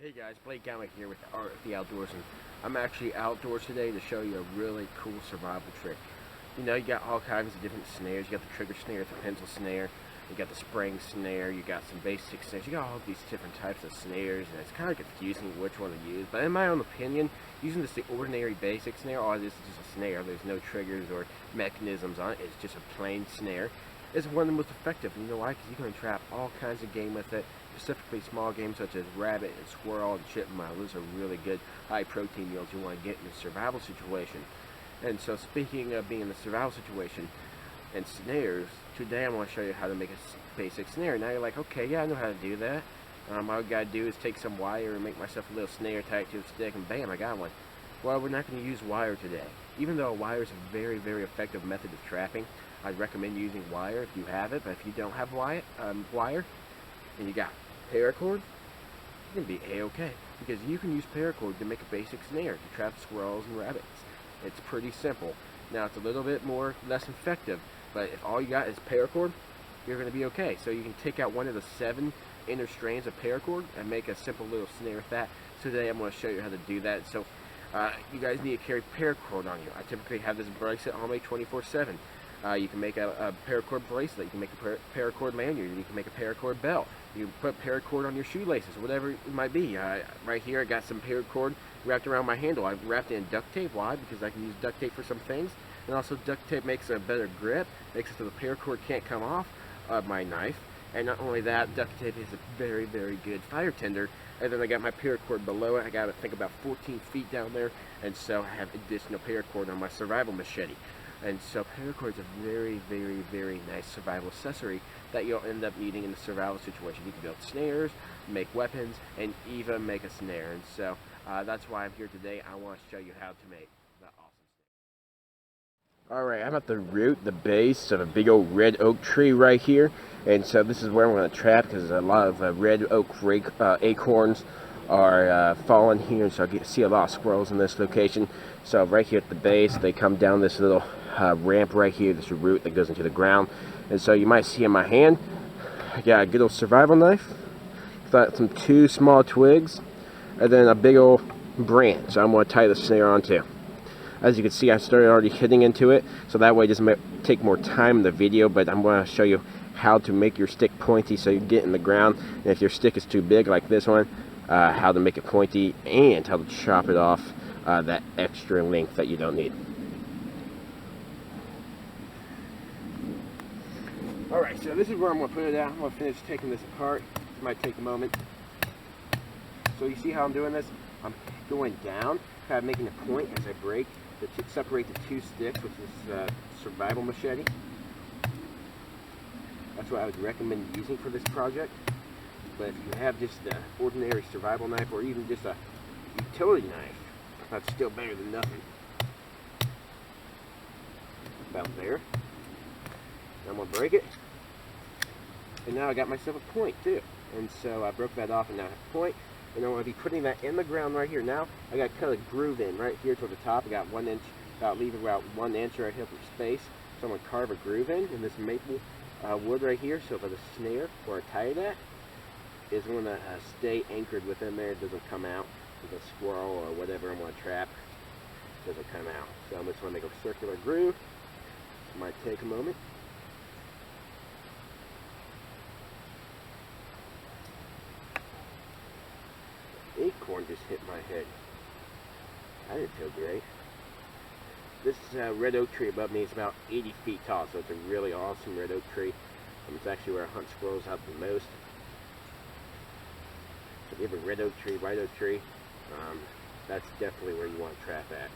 Hey guys, Blake Gallagher here with the Art of the Outdoors, and I'm actually outdoors today to show you a really cool survival trick. You know, you got all kinds of different snares. You got the trigger snare, the pencil snare, you got the spring snare, you got some basic snares. You got all these different types of snares, and it's kind of confusing which one to use. But in my own opinion, using just the ordinary basic snare, all this is just a snare. There's no triggers or mechanisms on it. It's just a plain snare. It's one of the most effective. You know why? Because you can trap all kinds of game with it, specifically small game such as rabbit and squirrel and chipmunk. Those are really good high protein meals you want to get in a survival situation. And so speaking of being in a survival situation and snares, today I'm going to show you how to make a basic snare. Now you're like, okay, yeah, I know how to do that. All I got to do is take some wire and make myself a little snare, tie it to a stick, and bam, I got one. Well, we're not going to use wire today. Even though wire is a very, very effective method of trapping, I'd recommend using wire if you have it. But if you don't have wire and you got paracord, you're going to be a-okay. Because you can use paracord to make a basic snare to trap squirrels and rabbits. It's pretty simple. Now it's a little bit less effective, but if all you got is paracord, you're going to be okay. So you can take out one of the 7 inner strands of paracord and make a simple little snare with that. So today I'm going to show you how to do that. So you guys need to carry paracord on you. I typically have this bracelet on me 24/7. You can make a paracord bracelet, you can make a paracord lanyard, you can make a paracord belt. You can put paracord on your shoelaces, whatever it might be. Right here I got some paracord wrapped around my handle. I've wrapped it in duct tape. Why? Because I can use duct tape for some things. And also duct tape makes a better grip, makes it so the paracord can't come off of my knife. And not only that, duct tape is a very, very good fire tender. And then I got my paracord below it. I got, I think, about 14 feet down there. And so I have additional paracord on my survival machete. And so paracord is a very, very, very nice survival accessory that you'll end up needing in a survival situation. You can build snares, make weapons, and even make a snare. And so that's why I'm here today. I want to show you how to make the awesome snare. Alright, I'm at the root, the base of a big old red oak tree right here. And so this is where I'm going to trap, because a lot of red oak acorns are falling here, and so I see a lot of squirrels in this location. So right here at the base, they come down this little ramp right here, this root that goes into the ground. And so you might see in my hand, I got a good old survival knife, got some 2 small twigs, and then a big old branch. So I'm going to tie the snare onto. As you can see, I started already hitting into it, so that way it doesn't take more time in the video, but I'm going to show you how to make your stick pointy so you get in the ground. And if your stick is too big like this one, how to make it pointy and how to chop it off that extra length that you don't need. Alright, so this is where I'm going to put it out. I'm going to finish taking this apart. It might take a moment. So you see how I'm doing this? I'm going down, kind of making a point as I break to separate the 2 sticks with this survival machete. That's what I would recommend using for this project. But if you have just an ordinary survival knife or even just a utility knife, that's still better than nothing. About there. I'm going to break it. And now I got myself a point too. And so I broke that off and now I have a point. And I'm going to be putting that in the ground right here. Now I got to cut a groove in right here toward the top. I got 1 inch, leaving about 1 inch right here for space. So I'm going to carve a groove in this maple wood right here. So for the snare where I tie it at is going to stay anchored within there. It doesn't come out. With a squirrel or whatever I'm going to trap, it doesn't come out. So I'm just going to make a circular groove. It might take a moment. Acorn just hit my head. That didn't feel great. This red oak tree above me is about 80 feet tall, so it's a really awesome red oak tree. It's actually where I hunt squirrels out the most. So if you have a red oak tree, white oak tree, that's definitely where you want to trap at.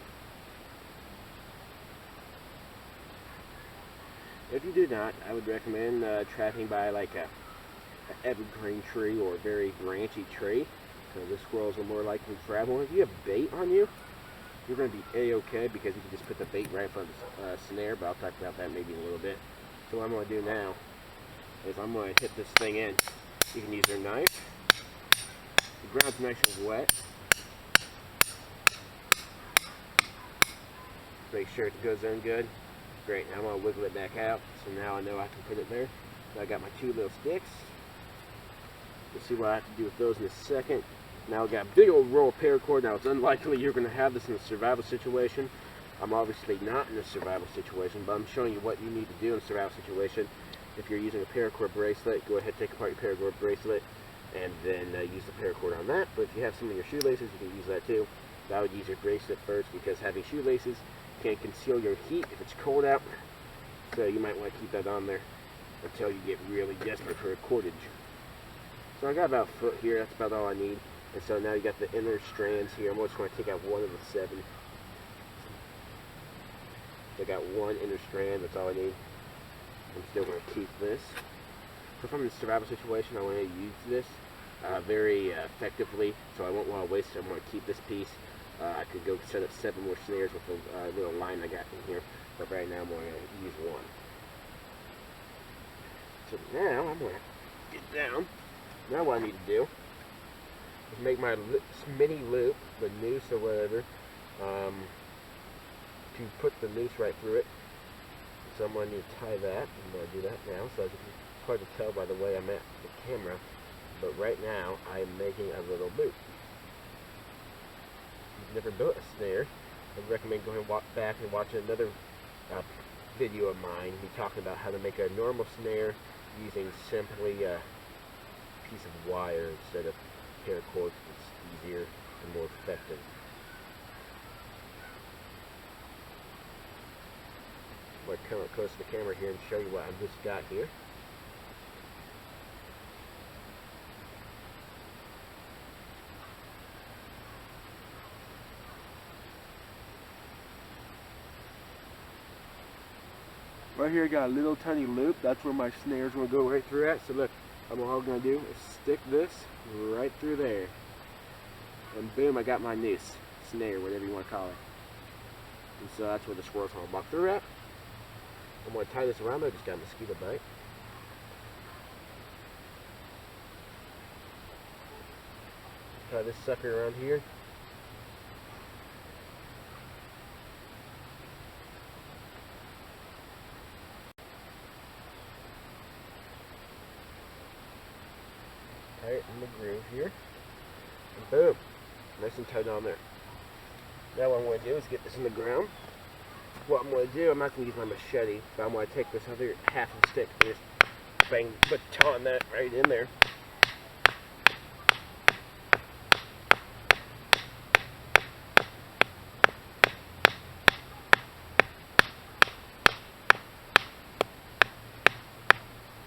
If you do not, I would recommend trapping by like an evergreen tree or a very branchy tree. So the squirrels are more likely to travel. If you have bait on you, you're going to be a-okay because you can just put the bait right in front of the snare, but I'll talk about that maybe in a little bit. So what I'm going to do now is I'm going to hit this thing in. You can use your knife. The ground's nice and wet. Make sure it goes in good. Great, now I'm going to wiggle it back out. So now I know I can put it there. So I got my 2 little sticks. We'll see what I have to do with those in a second. Now I got a big old roll of paracord. Now it's unlikely you're going to have this in a survival situation. I'm obviously not in a survival situation, but I'm showing you what you need to do in a survival situation. If you're using a paracord bracelet, go ahead, take apart your paracord bracelet, and then use the paracord on that. But if you have some in your shoelaces, you can use that too. But I would use your bracelet first, because having shoelaces can conceal your heat if it's cold out. So you might want to keep that on there until you get really desperate for a cordage. So I got about a foot here. That's about all I need. And so now you got the inner strands here. I'm just going to take out one of the 7. So I got one inner strand. That's all I need. I'm still going to keep this. So if I'm in a survival situation, I want to use this very effectively. So I won't want to waste it. I'm going to keep this piece. I could go set up 7 more snares with the little line I got in here. But right now I'm going to use 1. So now I'm going to get down. Now what I need to do is make my mini loop, the noose or whatever, to put the noose right through it. So I'm going to need to tie that. I'm going to do that now. So it's hard to tell by the way I'm at the camera. But right now I'm making a little loop. If you've never built a snare, I recommend going back and watching another video of mine, me talking about how to make a normal snare using simply a piece of wire instead of paracord. It's easier and more effective. I'm going to come up close to the camera here and show you what I've just got here. Right here I got a little tiny loop. That's where my snare's going to go right through at. So look, I'm all I'm going to do is stick this right through there. And boom, I got my noose, snare, whatever you want to call it. And so that's where the squirrel's going to walk through at. I'm going to tie this around. I just got a mosquito bite. Tie this sucker around here. Tie it in the groove here. And boom. Nice and tight on there. Now what I'm going to do is get this in the ground. What I'm going to do, I'm not going to use my machete, but I'm going to take this other half of the stick and just bang, baton that right in there.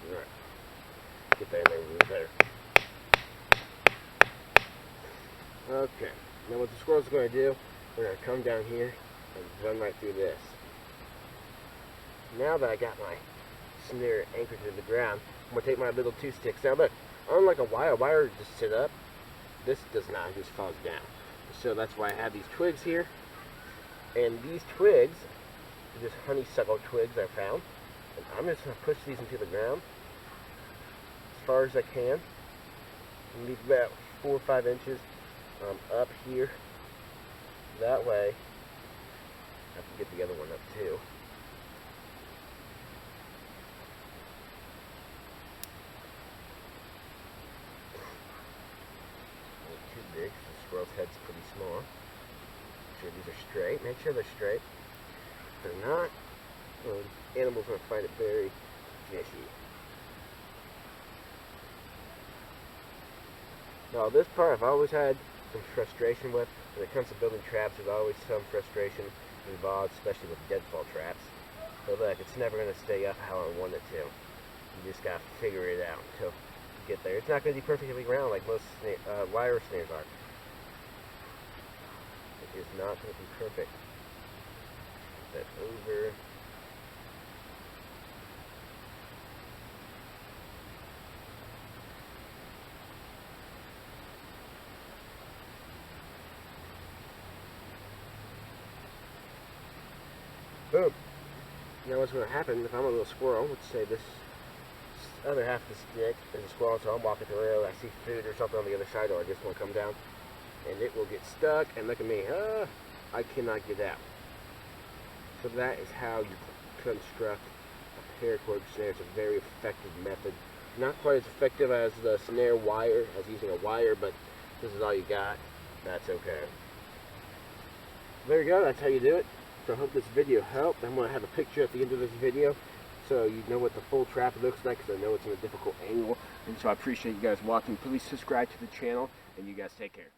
Alright. Get that in there a little better. Okay. Now what the squirrel's going to do, we're going to come down here and run right through this. Now that I got my snare anchored to the ground, I'm going to take my little 2 sticks. Now look, unlike a wire just sit up, this does not, it just falls down. So that's why I have these twigs here. And these twigs are just honeysuckle twigs I found. And I'm just going to push these into the ground as far as I can. And leave about 4 or 5 inches up here. That way, I can get the other one up too. Not too big, the squirrel's head's pretty small. Make sure these are straight. Make sure they're straight. If they're not, well, animals are going to find it very fishy. Now this part I've always had some frustration with. When it comes to building traps, there's always some frustration involved, especially with deadfall traps. But look, it's never going to stay up how I want it to. You just got to figure it out until you get there. It's not going to be perfectly round like most wire snares are. It is not going to be perfect. Put that over. Boom. Now what's going to happen if I'm a little squirrel, let's say this other half of the stick is a squirrel, so I'm walking through, I see food or something on the other side, or I just want to come down, and it will get stuck, and look at me, I cannot get out. So that is how you construct a paracord snare. It's a very effective method. Not quite as effective as the snare wire, as using a wire, but this is all you got, that's okay. There you go, that's how you do it. So I hope this video helped. I'm going to have a picture at the end of this video so you know what the full trap looks like, because I know it's in a difficult angle. And so I appreciate you guys watching. Please subscribe to the channel, and you guys take care.